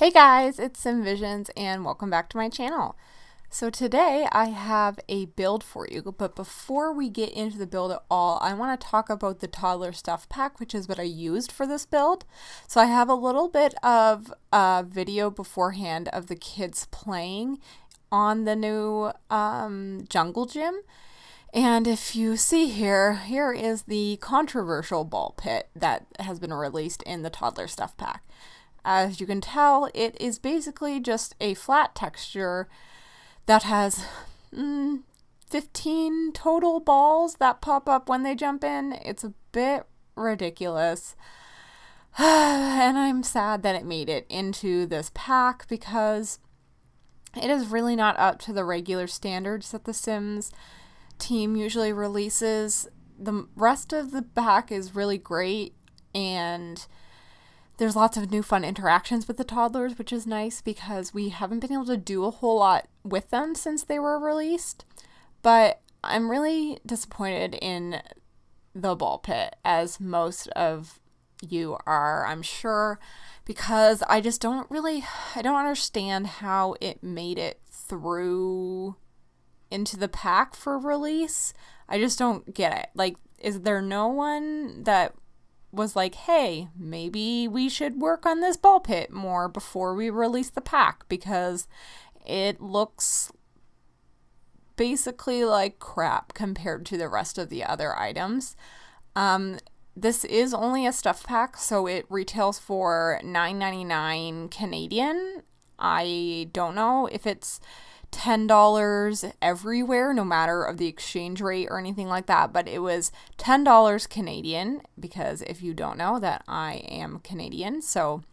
Hey guys, it's simvisions and welcome back to my channel. So today I have a build for you, but before we get into the build at all, I want to talk about the Toddler stuff pack, which is what I used for this build. So I have a little bit of a video beforehand of the kids playing on the new jungle gym. And if you see here is the controversial ball pit that has been released in the Toddler stuff pack. As you can tell, it is basically just a flat texture that has 15 total balls that pop up when they jump in. It's a bit ridiculous. And I'm sad that it made it into this pack because it is really not up to the regular standards that the Sims team usually releases. The rest of the pack is really great, and there's lots of new fun interactions with the toddlers, which is nice because we haven't been able to do a whole lot with them since they were released. But I'm really disappointed in the ball pit, as most of you are, I'm sure, because I don't understand how it made it through into the pack for release. I just don't get it. Like, is there no one that was like, hey, maybe we should work on this ball pit more before we release the pack, because it looks basically like crap compared to the rest of the other items. This is only a stuff pack, so it retails for $9.99 Canadian. I don't know if it's $10 everywhere, no matter of the exchange rate or anything like that, but it was $10 Canadian, because if you don't know that I am Canadian, so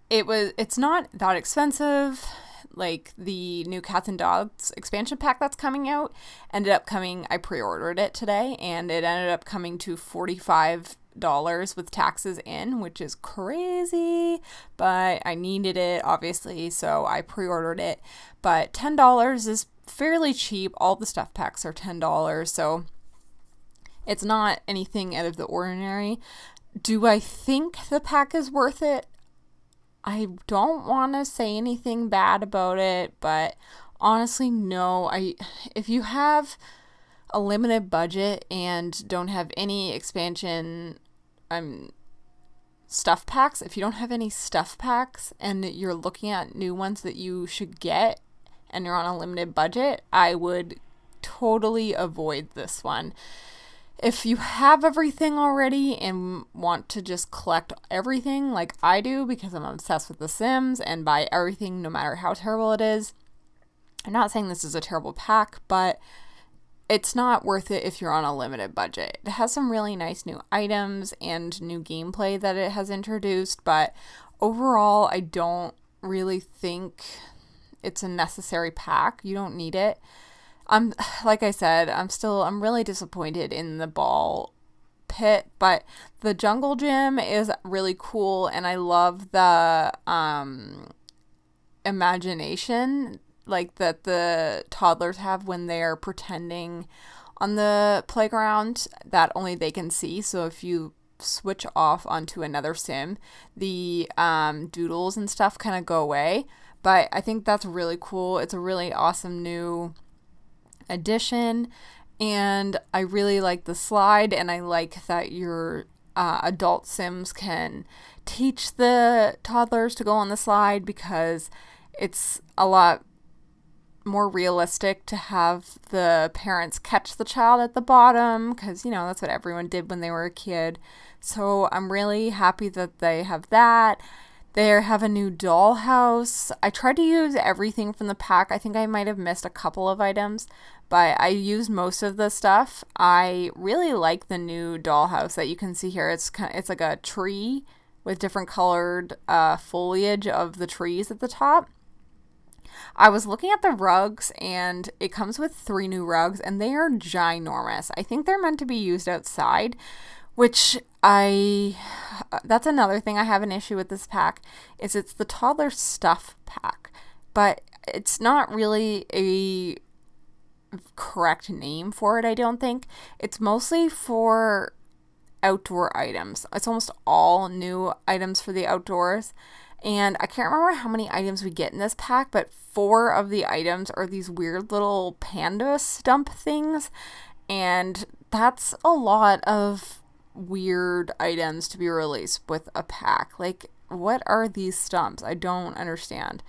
it's not that expensive. Like the new Cats and Dogs expansion pack that's coming out I pre-ordered it today, and it ended up coming to $45 with taxes in, which is crazy, but I needed it obviously, so I pre-ordered it. But $10 is fairly cheap. All the stuff packs are $10, so it's not anything out of the ordinary. Do I think the pack is worth it? I don't want to say anything bad about it, but honestly, no. If you have a limited budget and don't have any expansion stuff packs, if you don't have any stuff packs and you're looking at new ones that you should get and you're on a limited budget, I would totally avoid this one. If you have everything already and want to just collect everything like I do, because I'm obsessed with The Sims and buy everything no matter how terrible it is, I'm not saying this is a terrible pack, but it's not worth it if you're on a limited budget. It has some really nice new items and new gameplay that it has introduced, but overall, I don't really think it's a necessary pack. You don't need it. Like I said, I'm really disappointed in the ball pit, but the jungle gym is really cool, and I love the imagination like that the toddlers have when they're pretending on the playground that only they can see. So if you switch off onto another sim, the doodles and stuff kind of go away. But I think that's really cool. It's a really awesome new addition, and I really like the slide, and I like that your adult Sims can teach the toddlers to go on the slide, because it's a lot more realistic to have the parents catch the child at the bottom, because that's what everyone did when they were a kid. So I'm really happy that they have that. They have a new dollhouse. I tried to use everything from the pack. I think I might have missed a couple of items, but I used most of the stuff. I really like the new dollhouse that you can see here. It's like a tree with different colored foliage of the trees at the top. I was looking at the rugs, and it comes with 3 new rugs, and they are ginormous. I think they're meant to be used outside, which that's another thing I have an issue with this pack, is it's the toddler stuff pack, but it's not really a correct name for it, I don't think. It's mostly for outdoor items. It's almost all new items for the outdoors, And I can't remember how many items we get in this pack, but 4 of the items are these weird little panda stump things. And that's a lot of weird items to be released with a pack. Like, what are these stumps? I don't understand.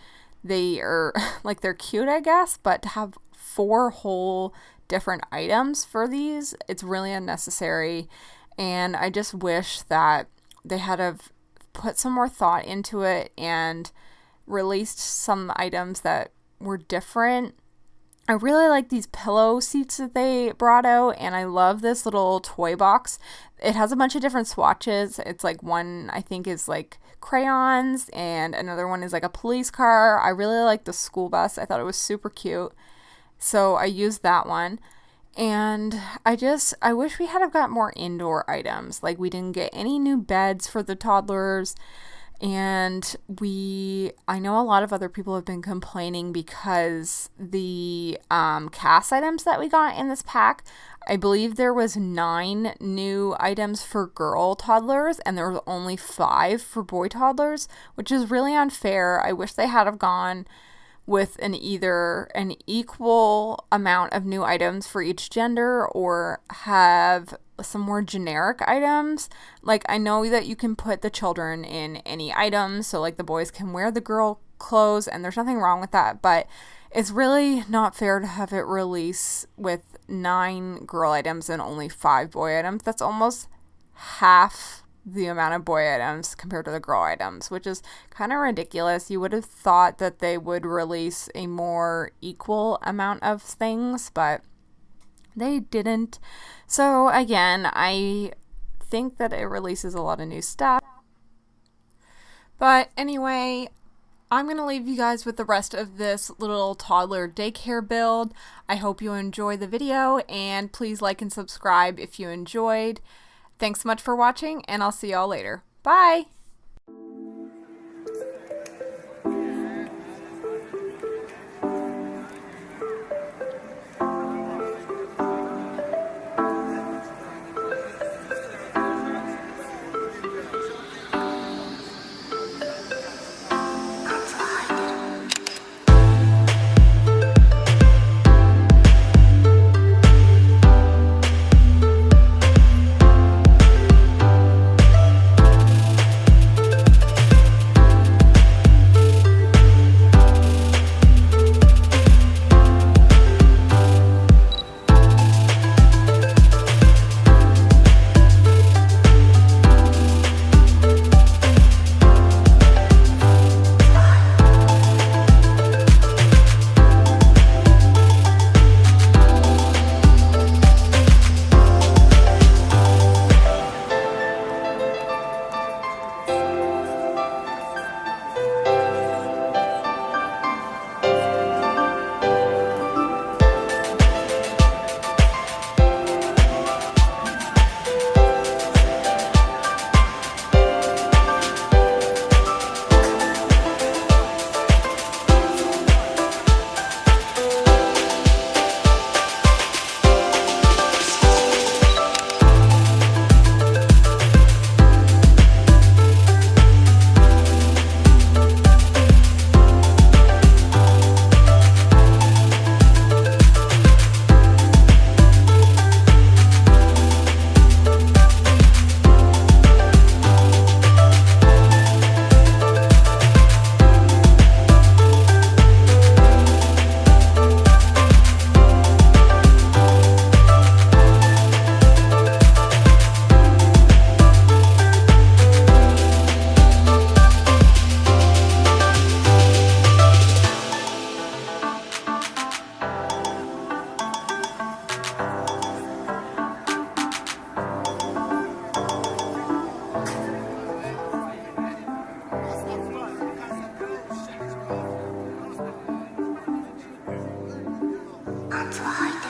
They are, like, they're cute, I guess, but to have 4 whole different items for these, it's really unnecessary. And I just wish that they had have put some more thought into it and released some items that were different. I really like these pillow seats that they brought out, and I love this little toy box. It has a bunch of different swatches. It's like one, I think, is like crayons, and another one is like a police car. I really like the school bus. I thought it was super cute. So I used that one. And I wish we had have got more indoor items. Like, we didn't get any new beds for the toddlers. And I know a lot of other people have been complaining because the cast items that we got in this pack, I believe there was 9 new items for girl toddlers and there was only 5 for boy toddlers, which is really unfair. I wish they had have gone with either an equal amount of new items for each gender or have some more generic items. Like, I know that you can put the children in any items, so like the boys can wear the girl clothes and there's nothing wrong with that, but it's really not fair to have it release with 9 girl items and only 5 boy items. That's almost half the amount of boy items compared to the girl items, which is kind of ridiculous. You would have thought that they would release a more equal amount of things, but they didn't. So again, I think that it releases a lot of new stuff. But anyway, I'm going to leave you guys with the rest of this little toddler daycare build. I hope you enjoy the video, and please like and subscribe if you enjoyed. Thanks so much for watching, and I'll see y'all later. Bye! Fly.